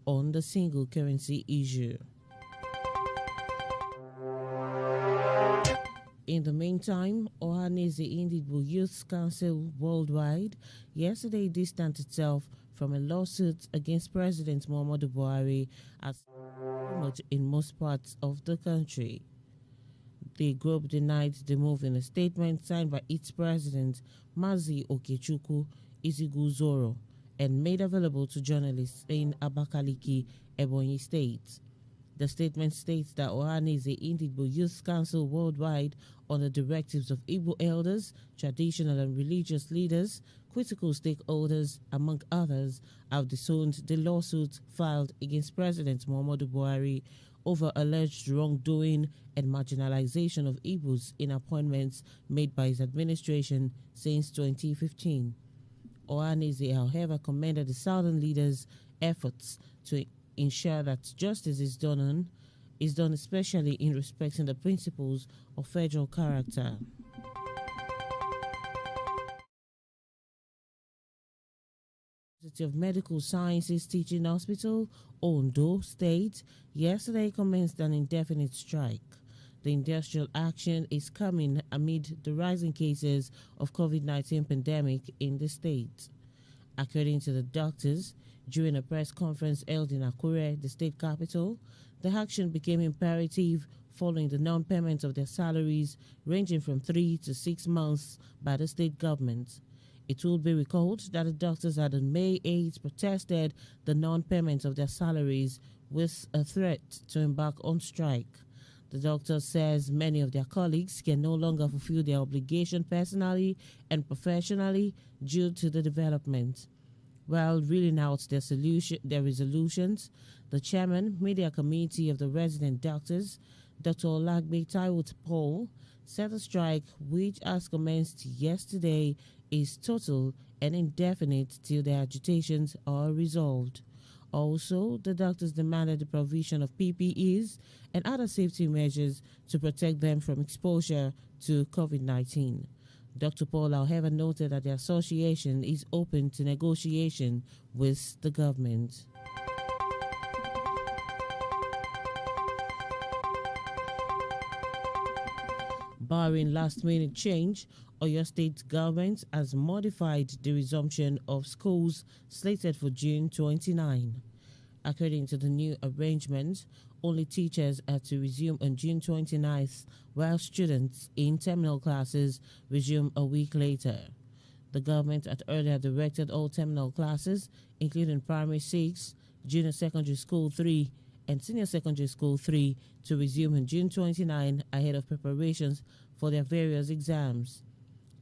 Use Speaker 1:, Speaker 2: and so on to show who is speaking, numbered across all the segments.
Speaker 1: on the single currency issue. In the meantime, Ohanaeze Ndigbo Youth Council Worldwide yesterday distanced itself from a lawsuit against President Muhammadu Buhari as much in most parts of the country. The group denied the move in a statement signed by its president, Mazi Okechukwu Iziguzoro, and made available to journalists in Abakaliki, Ebonyi State. The statement states that Ohanaeze Ndigbo Youth Council Worldwide, on the directives of Igbo elders, traditional and religious leaders, critical stakeholders, among others, have disowned the lawsuit filed against President Muhammadu Buhari over alleged wrongdoing and marginalization of Igbos in appointments made by his administration since 2015. Ohanaeze, however, commended the Southern leaders' efforts to ensure that justice is done especially in respecting the principles of federal character. University of Medical Sciences Teaching Hospital, Ondo State, yesterday commenced an indefinite strike. The industrial action is coming amid the rising cases of COVID-19 pandemic in the state. According to the doctors, during a press conference held in Akure, the state capital, the action became imperative following the non-payment of their salaries ranging from 3 to 6 months by the state government. It will be recalled that the doctors had on May 8 protested the non-payment of their salaries with a threat to embark on strike. The doctor says many of their colleagues can no longer fulfill their obligation personally and professionally due to the development. While reeling out their resolutions, the chairman, media committee of the resident doctors, Dr. Olagbe Taiwo Paul, said the strike, which has commenced yesterday, is total and indefinite till their agitations are resolved. Also, the doctors demanded the provision of PPEs and other safety measures to protect them from exposure to COVID-19. Dr. Paul, however, noted that the association is open to negotiation with the government. Barring last-minute change, Oyo State government has modified the resumption of schools slated for June 29. According to the new arrangement, only teachers are to resume on June 29th, while students in terminal classes resume a week later. The government had earlier directed all terminal classes, including Primary 6, Junior Secondary School 3, and Senior Secondary School 3, to resume on June 29 ahead of preparations for their various exams.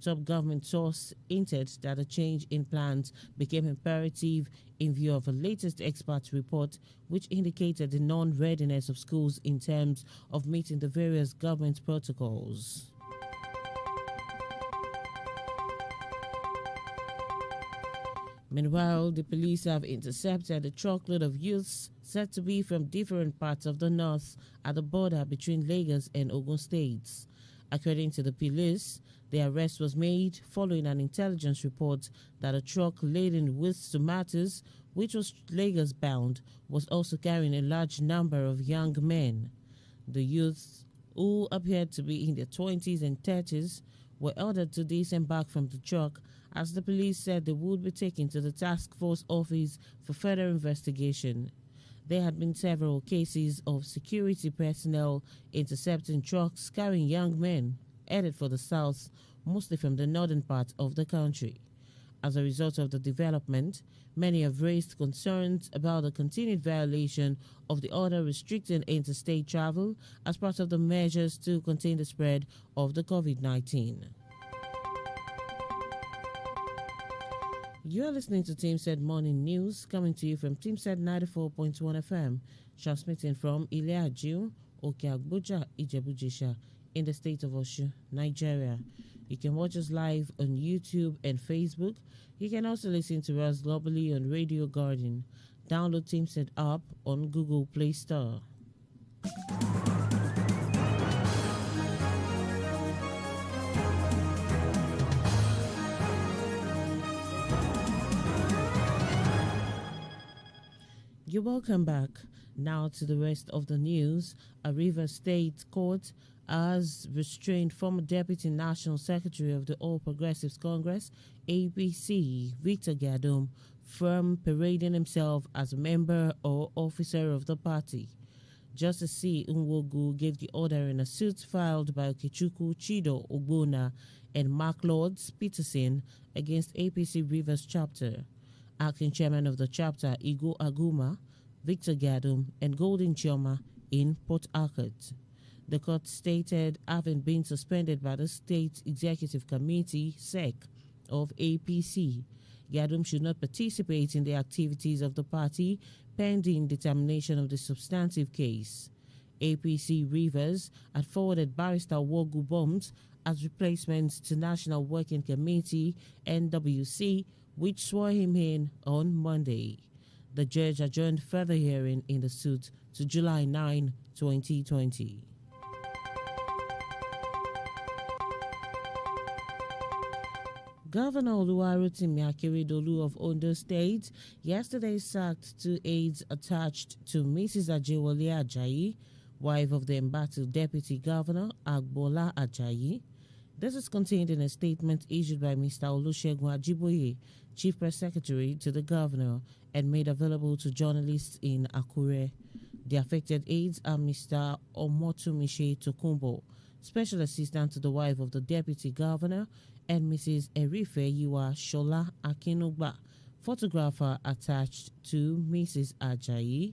Speaker 1: Top government source hinted that a change in plans became imperative in view of a latest expert report which indicated the non-readiness of schools in terms of meeting the various government protocols. Meanwhile, the police have intercepted a truckload of youths said to be from different parts of the north at the border between Lagos and Ogun states. According to the police, the arrest was made following an intelligence report that a truck laden with tomatoes, which was Lagos bound, was also carrying a large number of young men. The youths, who appeared to be in their 20s and 30s, were ordered to disembark from the truck as the police said they would be taken to the task force office for further investigation. There had been several cases of security personnel intercepting trucks carrying young men headed for the south, mostly from the northern part of the country. As a result of the development, many have raised concerns about the continued violation of the order restricting interstate travel as part of the measures to contain the spread of the COVID-19. You are listening to TeamSaid Morning News, coming to you from TeamSaid 94.1 FM, transmitting from Ileaju, Okeagboja, Ijebu-Jesha, in the state of Osun, Nigeria. You can watch us live on YouTube and Facebook. You can also listen to us globally on Radio Garden. Download TeamSaid app on Google Play Store. You You're welcome back. Now to the rest of the news. A Rivers State Court has restrained former Deputy National Secretary of the All Progressives Congress, APC, Victor Gadum, from parading himself as a member or officer of the party. Justice C. Nwogu gave the order in a suit filed by Okechukwu Chido Ogbonna and Mark Lords Peterson against APC Rivers chapter. Acting chairman of the chapter, Igo Aguma, Victor Gadum, and Golden Chioma in Port Harcourt. The court stated, having been suspended by the State Executive Committee, SEC, of APC, Gadum should not participate in the activities of the party pending determination of the substantive case. APC Rivers had forwarded Barrister Wogu Bombs as replacements to National Working Committee, NWC, which swore him in on Monday. The judge adjourned further hearing in the suit to July 9, 2020. Governor Oluwarotimi Akeredolu of Ondo State yesterday sacked 2 aides attached to Mrs. Ajewole Ajayi, wife of the embattled Deputy Governor Agbola Ajayi. This is contained in a statement issued by Mr. Olusegun Ajiboye, Chief Press Secretary to the Governor, and made available to journalists in Akure. The affected aides are Mr. Omotumishe Tokumbo, Special Assistant to the wife of the Deputy Governor, and Mrs. Erife Yiwa Shola Akinugba, photographer attached to Mrs. Ajayi.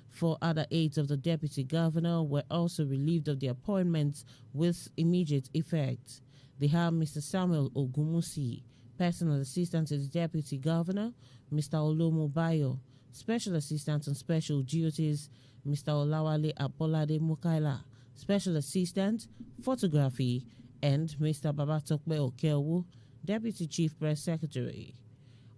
Speaker 1: 4 other aides of the Deputy Governor were also relieved of their appointments with immediate effect. They have Mr. Samuel Ogumusi, Personal Assistant to the Deputy Governor, Mr. Olomo Bayo, Special Assistant on Special Duties, Mr. Olawale Abolade Mukaila, Special Assistant, Photography, and Mr. Babatokbe Okewu, Deputy Chief Press Secretary.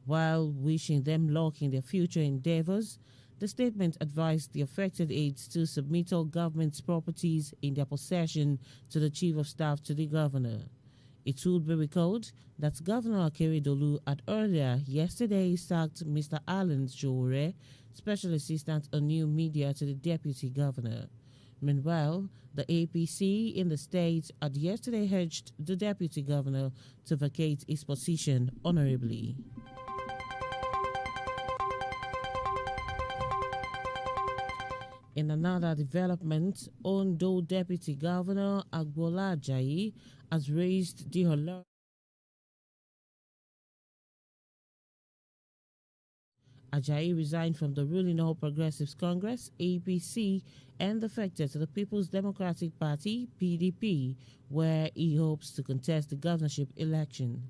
Speaker 1: While wishing them luck in their future endeavors, the statement advised the affected aides to submit all government's properties in their possession to the Chief of Staff to the Governor. It should be recalled that Governor Akeredolu had earlier yesterday sacked Mr. Alan Jore, Special Assistant on New Media to the Deputy Governor. Meanwhile, the APC in the state had yesterday urged the Deputy Governor to vacate his position honorably. In another development, Ondo Deputy Governor Agbola Ajayi has raised the alarm. Ajayi resigned from the ruling All Progressives Congress, APC, and defected to the People's Democratic Party, PDP, where he hopes to contest the governorship election.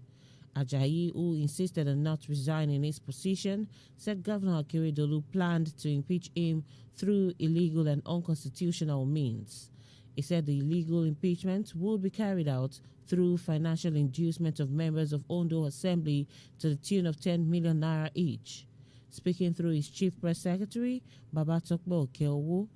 Speaker 1: Ajayi, who insisted on not resigning his position, said Governor Akeredolu planned to impeach him through illegal and unconstitutional means. He said the illegal impeachment would be carried out through financial inducement of members of Ondo Assembly to the tune of 10 million naira each. Speaking through his Chief Press Secretary, Babatokbe Okeowo,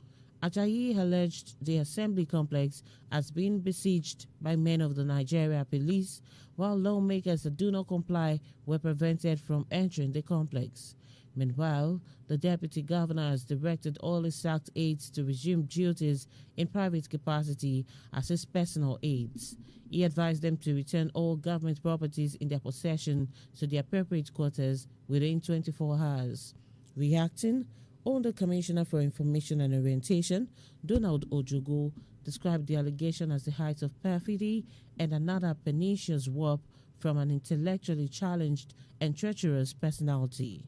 Speaker 1: Ajayi alleged the assembly complex has been besieged by men of the Nigeria police, while lawmakers that do not comply were prevented from entering the complex. Meanwhile, the Deputy Governor has directed all his sacked aides to resume duties in private capacity as his personal aides. He advised them to return all government properties in their possession to the appropriate quarters within 24 hours. Reacting, Ondo Commissioner for Information and Orientation, Donald Ojogo, described the allegation as the height of perfidy and another pernicious warp from an intellectually challenged and treacherous personality.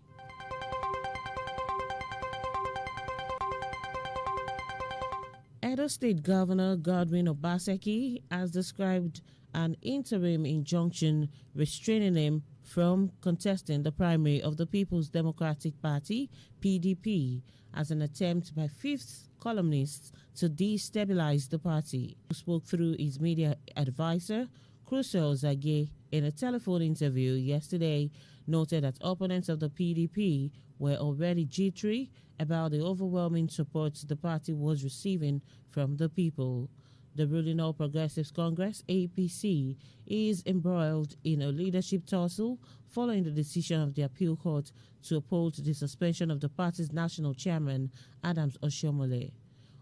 Speaker 1: Edo State Governor Godwin Obaseki has described an interim injunction restraining him from contesting the primary of the People's Democratic Party, PDP, as an attempt by fifth columnists to destabilize the party. Who spoke through his media advisor, Crusoe Zage, in a telephone interview yesterday, noted that opponents of the PDP were already jittery about the overwhelming support the party was receiving from the people. The ruling All Progressives Congress, APC, is embroiled in a leadership tussle following the decision of the appeal court to uphold the suspension of the party's national chairman, Adams Oshiomhole.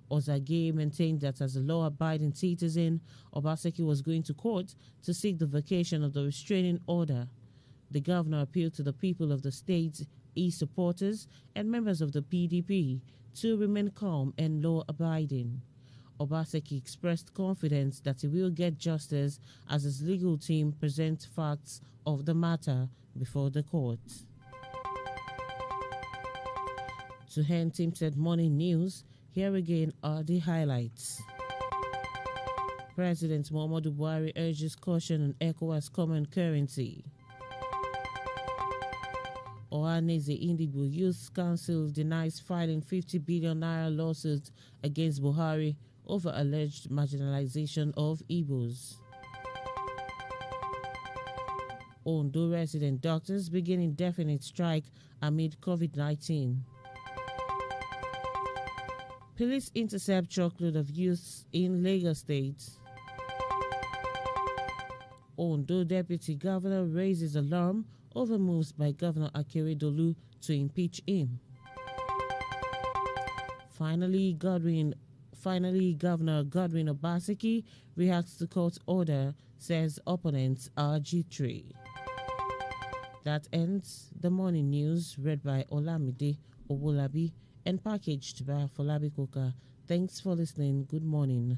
Speaker 1: Ozage maintained that as a law-abiding citizen, Obaseki was going to court to seek the vacation of the restraining order. The governor appealed to the people of the state, his supporters, and members of the PDP to remain calm and law-abiding. Obaseki expressed confidence that he will get justice as his legal team presents facts of the matter before the court. To end Team Morning News, here again are the highlights. President Muhammadu Buhari urges caution on ECOWAS common currency. Ohanaeze Ndigbo Youth Council denies filing 50 billion naira lawsuit against Buhari over alleged marginalization of Igbos. Ondo resident doctors begin indefinite strike amid COVID-19. Police intercept truckload of youths in Lagos State. Ondo Deputy Governor raises alarm over moves by Governor Akeredolu to impeach him. Finally, Governor Godwin Obaseki reacts to court order, says opponents are jittery. That ends the morning news read by Olamide Owolabi and packaged by Folabi Koka. Thanks for listening. Good morning.